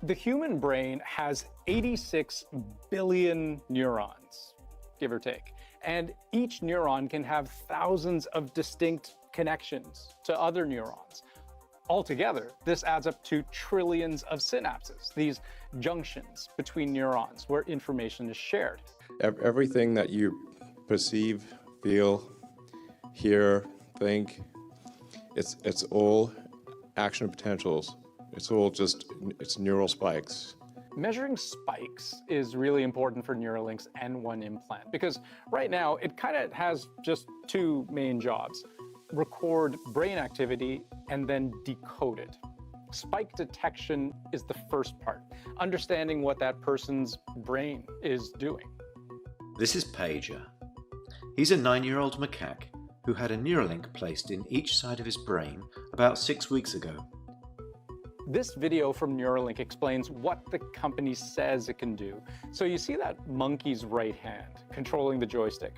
The human brain has 86 billion neurons, give or take. And each neuron can have thousands of distinct connections to other neurons. Altogether, this adds up to trillions of synapses, these junctions between neurons where information is shared. Everything that you perceive, feel, hear, think, it's all action potentials. It's all just, it's neural spikes. Measuring spikes is really important for Neuralink's N1 implant because right now it kind of has just two main jobs: record brain activity and then decode it. Spike detection is the first part, understanding what that person's brain is doing. This is Pager. He's a 9-year-old macaque who had a Neuralink placed in each side of his brain about 6 weeks ago. This video from Neuralink explains what the company says it can do. So you see that monkey's right hand controlling the joystick.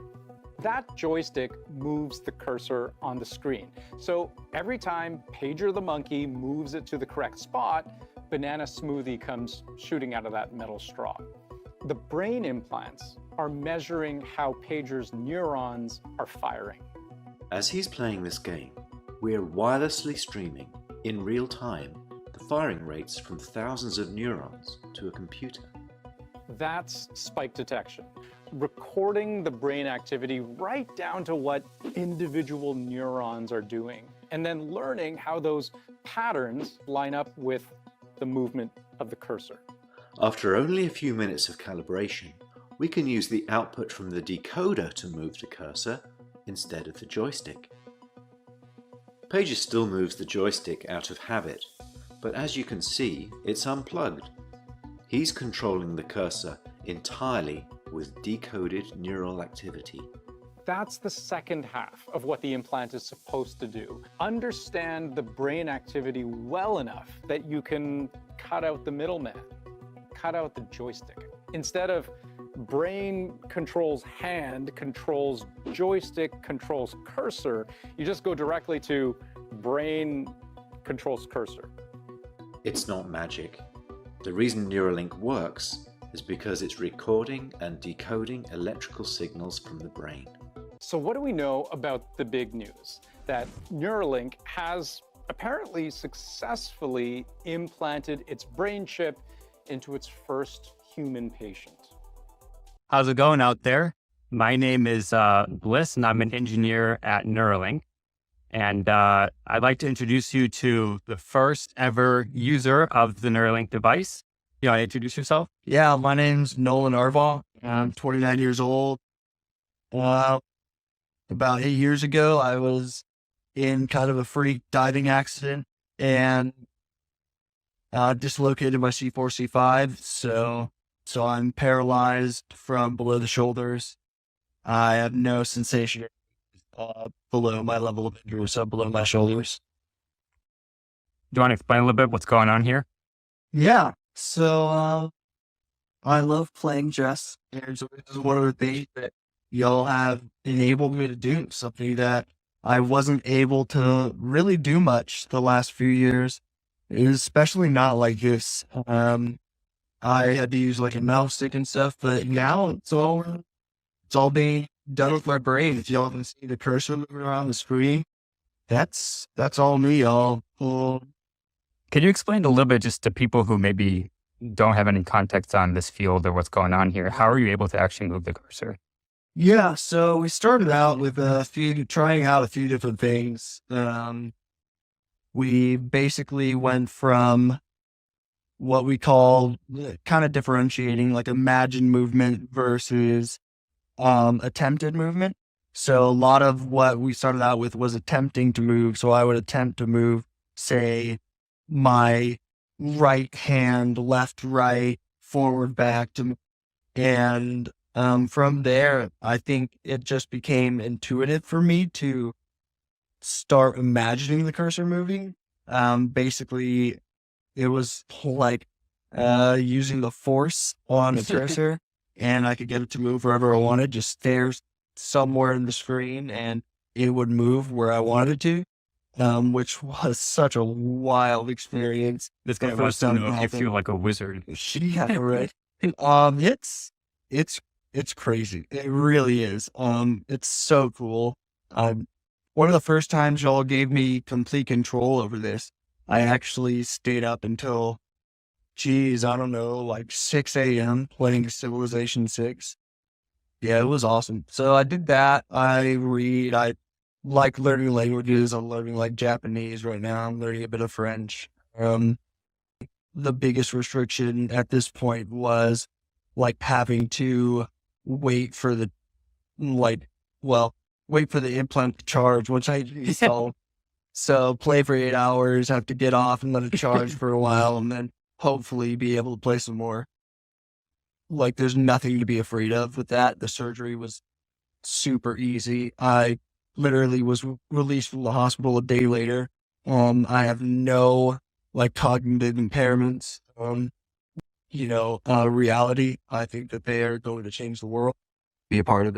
That joystick moves the cursor on the screen. So every time Pager the monkey moves it to the correct spot, banana smoothie comes shooting out of that metal straw. The brain implants are measuring how Pager's neurons are firing. As he's playing this game, we're wirelessly streaming, in real time, the firing rates from thousands of neurons to a computer. That's spike detection, recording the brain activity right down to what individual neurons are doing, and then learning how those patterns line up with the movement of the cursor. After only a few minutes of calibration, we can use the output from the decoder to move the cursor instead of the joystick. Pager still moves the joystick out of habit, but as you can see, it's unplugged. He's controlling the cursor entirely with decoded neural activity. That's the second half of what the implant is supposed to do. Understand the brain activity well enough that you can cut out the middleman, cut out the joystick. Instead of brain controls hand, controls joystick, controls cursor, you just go directly to brain controls cursor. It's not magic. The reason Neuralink works is because it's recording and decoding electrical signals from the brain. So what do we know about the big news? That Neuralink has apparently successfully implanted its brain chip into its first human patient. How's it going out there? My name is Bliss, and I'm an engineer at Neuralink. And I'd like to introduce you to the first ever user of the Neuralink device. You want to introduce yourself? Yeah, my name's Nolan Arval. I'm 29 years old. About 8 years ago, I was in kind of a freak diving accident and dislocated my C4, C5. So I'm paralyzed from below the shoulders. I have no sensation below my level of injury, so below my shoulders. Do you want to explain a little bit what's going on here? Yeah. So I love playing chess, and so this is one of the things that y'all have enabled me to do, something that I wasn't able to really do much the last few years, especially not like this. I had to use like a mouse stick and stuff, but now it's all being done with my brain. If y'all can see the cursor moving around the screen, that's all me, y'all. Can you explain a little bit just to people who maybe don't have any context on this field or what's going on here? How are you able to actually move the cursor? Yeah, so we started out with trying out a few different things. We basically went from what we call kind of differentiating like imagined movement versus attempted movement. So a lot of what we started out with was attempting to move. So I would attempt to move, say, my right hand, left, right, forward, back and from there, I think it just became intuitive for me to start imagining the cursor moving. Basically, it was like using the force on the cursor, and I could get it to move wherever I wanted, just stare somewhere in the screen, and it would move where I wanted it to. which was such a wild experience. This guy The wants first to time know if you happened. feel like a wizard. Yeah, right. It's crazy. It really is. It's so cool. One of the first times y'all gave me complete control over this, I actually stayed up until, geez, I don't know, like 6 a.m. playing Civilization 6. Yeah, it was awesome. So I did that. I like learning languages. I'm learning like Japanese right now. I'm learning a bit of French. The biggest restriction at this point was like having to wait for the implant to charge, which I installed. So play for 8 hours, have to get off and let it charge for a while, and then hopefully be able to play some more. Like there's nothing to be afraid of with that. The surgery was super easy. I literally was released from the hospital a day later. I have no like cognitive impairments. Reality. I think that they are going to change the world. Be a part of it.